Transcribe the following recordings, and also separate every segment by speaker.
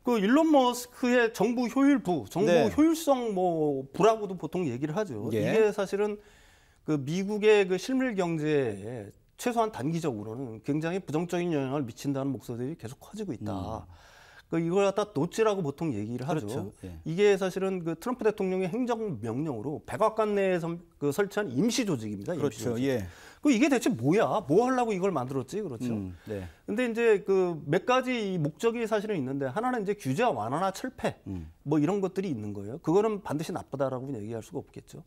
Speaker 1: 그 일론 머스크의 정부 효율부, 정부
Speaker 2: 네.
Speaker 1: 효율성 뭐 부라고도 보통 얘기를 하죠.
Speaker 2: 예.
Speaker 1: 이게 사실은 그 미국의 그 실물 경제에 최소한 단기적으로는 굉장히 부정적인 영향을 미친다는 목소리들이 계속 커지고 있다. 그 이걸 갖다 노찌라고 보통 얘기를 하죠.
Speaker 2: 그렇죠. 예.
Speaker 1: 이게 사실은 그 트럼프 대통령의 행정명령으로 백악관 내에 설치한 임시 조직입니다. 임시
Speaker 2: 그렇죠.
Speaker 1: 조직.
Speaker 2: 예.
Speaker 1: 그 이게 대체 뭐야? 뭐 하려고 이걸 만들었지? 그렇죠.
Speaker 2: 네.
Speaker 1: 근데 이제 그 몇 가지 목적이 사실은 있는데 하나는 이제 규제 완화나 철폐 뭐 이런 것들이 있는 거예요. 그거는 반드시 나쁘다라고 얘기할 수가 없겠죠.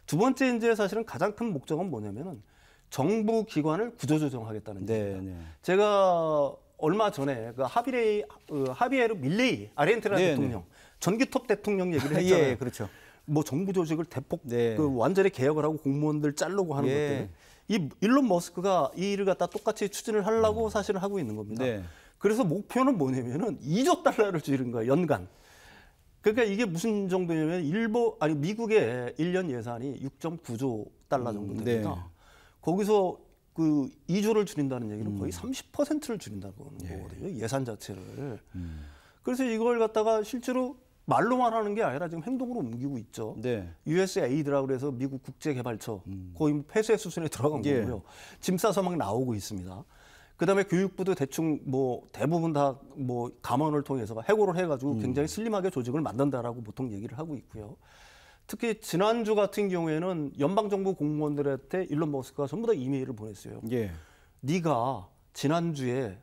Speaker 1: 두 번째 이제 사실은 가장 큰 목적은 뭐냐면은 정부 기관을 구조조정하겠다는
Speaker 2: 네,
Speaker 1: 얘기입니다.
Speaker 2: 네.
Speaker 1: 제가 얼마 전에 그 하비에르 밀레이 아르헨티나
Speaker 2: 네,
Speaker 1: 대통령 전기톱 대통령 얘기를 했잖아요.
Speaker 2: 예, 그렇죠.
Speaker 1: 뭐 정부 조직을 대폭
Speaker 2: 네.
Speaker 1: 그 완전히 개혁을 하고 공무원들 자르고 하는
Speaker 2: 예.
Speaker 1: 것들. 이 일론 머스크가 이 일을 갖다 똑같이 추진을 하려고 사실은 하고 있는 겁니다.
Speaker 2: 네.
Speaker 1: 그래서 목표는 뭐냐면은 2조 달러를 줄이는 거예요, 연간. 그러니까 이게 무슨 정도냐면 미국의 1년 예산이 6.9조 달러 정도 됩니다.
Speaker 2: 네.
Speaker 1: 거기서 그 2조를 줄인다는 얘기는 거의 30%를 줄인다는 거거든요. 예산 자체를. 그래서 이걸 갖다가 실제로 말로만 하는 게 아니라 지금 행동으로 옮기고 있죠.
Speaker 2: 네.
Speaker 1: USAID라고 그래서 미국 국제개발처 거의 뭐 폐쇄 수준에 들어간
Speaker 2: 예.
Speaker 1: 거고요. 짐 싸서 막 나오고 있습니다. 그다음에 교육부도 대충 뭐 대부분 다 뭐 감원을 통해서 해고를 해가지고 굉장히 슬림하게 조직을 만든다라고 보통 얘기를 하고 있고요. 특히 지난주 같은 경우에는 연방정부 공무원들한테 일론 머스크가 전부 다 이메일을 보냈어요.
Speaker 2: 예.
Speaker 1: 네가 지난주에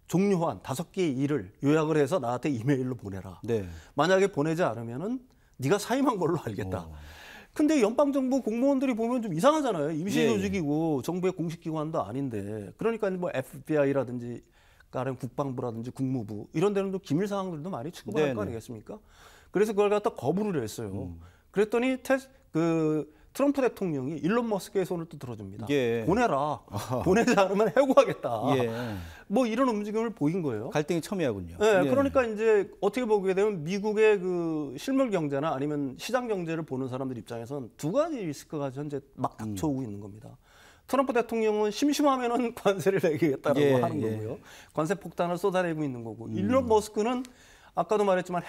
Speaker 1: 종료한 5개의 일을 요약을 해서 나한테 이메일로 보내라.
Speaker 2: 네.
Speaker 1: 만약에 보내지 않으면은 네가 사임한 걸로 알겠다. 근데 연방정부 공무원들이 보면 좀 이상하잖아요. 임시조직이고 정부의 공식 기관도 아닌데. 그러니까 뭐 FBI라든지 다른 국방부라든지 국무부 이런 데는 또 기밀 사항들도 많이 취급할 거 아니겠습니까? 그래서 그걸 갖다 거부를 했어요. 그랬더니 트럼프 대통령이 일론 머스크의 손을 또 들어줍니다.
Speaker 2: 예.
Speaker 1: 보내라. 보내지 않으면 해고하겠다.
Speaker 2: 예.
Speaker 1: 뭐 이런 움직임을 보인 거예요.
Speaker 2: 갈등이 첨예하군요.
Speaker 1: 네,
Speaker 2: 예.
Speaker 1: 그러니까 이제 어떻게 보게 되면 미국의 그 실물 경제나 아니면 시장 경제를 보는 사람들 입장에선 두 가지 리스크가 현재 막 닥쳐오고 있는 겁니다. 트럼프 대통령은 심심하면은 관세를 내겠다라고
Speaker 2: 예,
Speaker 1: 하는
Speaker 2: 예.
Speaker 1: 거고요. 관세 폭탄을 쏟아내고 있는 거고. 일론 머스크는 아까도 말했지만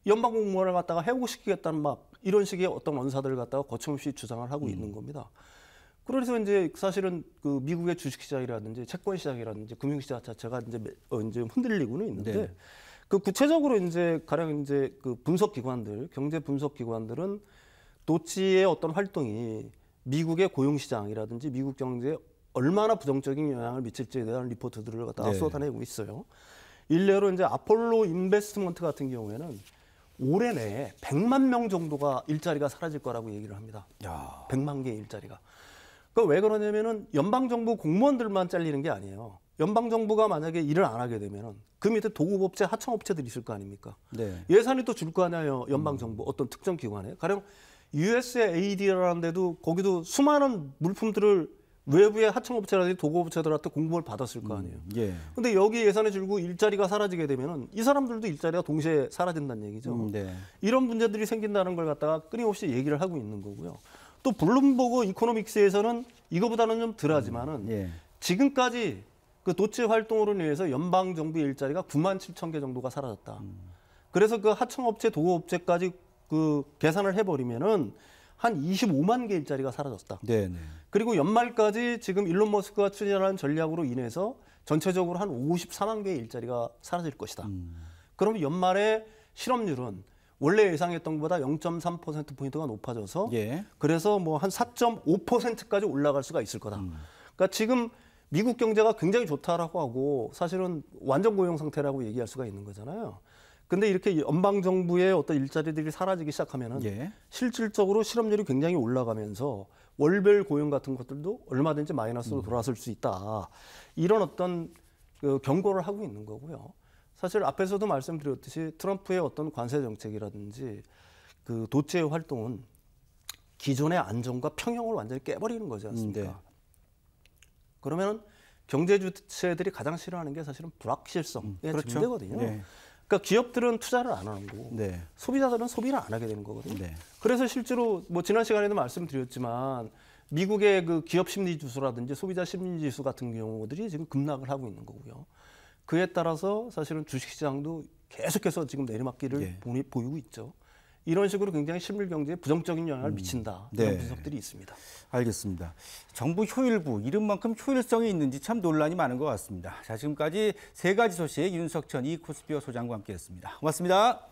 Speaker 1: 연방 공무원을 갖다가 해고시키겠다는 막 이런 식의 어떤 원사들을 갖다가 거침없이 주장을 하고 있는 겁니다. 그래서 이제 사실은 그 미국의 주식시장이라든지 채권시장이라든지 금융시장 자체가 이제 흔들리고는 있는데
Speaker 2: 네.
Speaker 1: 그 구체적으로 이제 가령 이제 그 분석기관들, 경제 분석기관들은 도치의 어떤 활동이 미국의 고용시장이라든지 미국 경제에 얼마나 부정적인 영향을 미칠지에 대한 리포트들을 갖다가
Speaker 2: 네.
Speaker 1: 쏟아내고 있어요. 일례로 이제 아폴로 인베스트먼트 같은 경우에는 올해 내에 100만 명 정도가 일자리가 사라질 거라고 얘기를 합니다.
Speaker 2: 야.
Speaker 1: 100만 개의 일자리가. 그 왜 그러냐면은 연방정부 공무원들만 잘리는 게 아니에요. 연방정부가 만약에 일을 안 하게 되면은 그 밑에 도급업체, 하청업체들이 있을 거 아닙니까?
Speaker 2: 네.
Speaker 1: 예산이 또 줄 거 아니에요. 연방정부 어떤 특정 기관에. 가령 USAID라는 데도 거기도 수많은 물품들을 외부의 하청업체라든지 도급업체들한테 공급을 받았을 거 아니에요.
Speaker 2: 예.
Speaker 1: 근데 여기 예산을 줄고 일자리가 사라지게 되면은 이 사람들도 일자리가 동시에 사라진다는 얘기죠.
Speaker 2: 네.
Speaker 1: 이런 문제들이 생긴다는 걸 갖다가 끊임없이 얘기를 하고 있는 거고요. 또 블룸버그 이코노믹스에서는 이거보다는 좀 덜하지만은
Speaker 2: 예.
Speaker 1: 지금까지 그 도치 활동으로 인해서 연방 정부 일자리가 9만 7천 개 정도가 사라졌다. 그래서 그 하청업체, 도급업체까지 그 계산을 해버리면은 한 25만 개 일자리가 사라졌다.
Speaker 2: 네, 네.
Speaker 1: 그리고 연말까지 지금 일론 머스크가 추진하는 전략으로 인해서 전체적으로 한 54만 개의 일자리가 사라질 것이다. 그러면 연말에 실업률은 원래 예상했던 것보다 0.3%포인트가 높아져서
Speaker 2: 예.
Speaker 1: 그래서 뭐 한 4.5%까지 올라갈 수가 있을 거다. 그러니까 지금 미국 경제가 굉장히 좋다라고 하고 사실은 완전 고용 상태라고 얘기할 수가 있는 거잖아요. 근데 이렇게 연방 정부의 어떤 일자리들이 사라지기 시작하면은
Speaker 2: 예.
Speaker 1: 실질적으로 실업률이 굉장히 올라가면서 월별 고용 같은 것들도 얼마든지 마이너스로 돌아설 수 있다. 이런 어떤 그 경고를 하고 있는 거고요. 사실 앞에서도 말씀드렸듯이 트럼프의 어떤 관세 정책이라든지 그 도체의 활동은 기존의 안정과 평형을 완전히 깨버리는 거지 않습니까?
Speaker 2: 네.
Speaker 1: 그러면 경제 주체들이 가장 싫어하는 게 사실은 불확실성의
Speaker 2: 그렇죠.
Speaker 1: 증대거든요.
Speaker 2: 네.
Speaker 1: 그러니까 기업들은 투자를 안 하는 거고
Speaker 2: 네.
Speaker 1: 소비자들은 소비를 안 하게 되는 거거든요.
Speaker 2: 네.
Speaker 1: 그래서 실제로 뭐 지난 시간에도 말씀드렸지만 미국의 그 기업 심리 지수라든지 소비자 심리 지수 같은 경우들이 지금 급락을 하고 있는 거고요. 그에 따라서 사실은 주식시장도 계속해서 지금 내리막길을
Speaker 2: 예.
Speaker 1: 보이고 있죠. 이런 식으로 굉장히 실물 경제에 부정적인 영향을 미친다. 이런
Speaker 2: 네.
Speaker 1: 분석들이 있습니다.
Speaker 2: 알겠습니다. 정부 효율부 이름만큼 효율성이 있는지 참 논란이 많은 것 같습니다. 자, 지금까지 세 가지 소식 윤석천 이 코스피어 소장과 함께했습니다. 고맙습니다.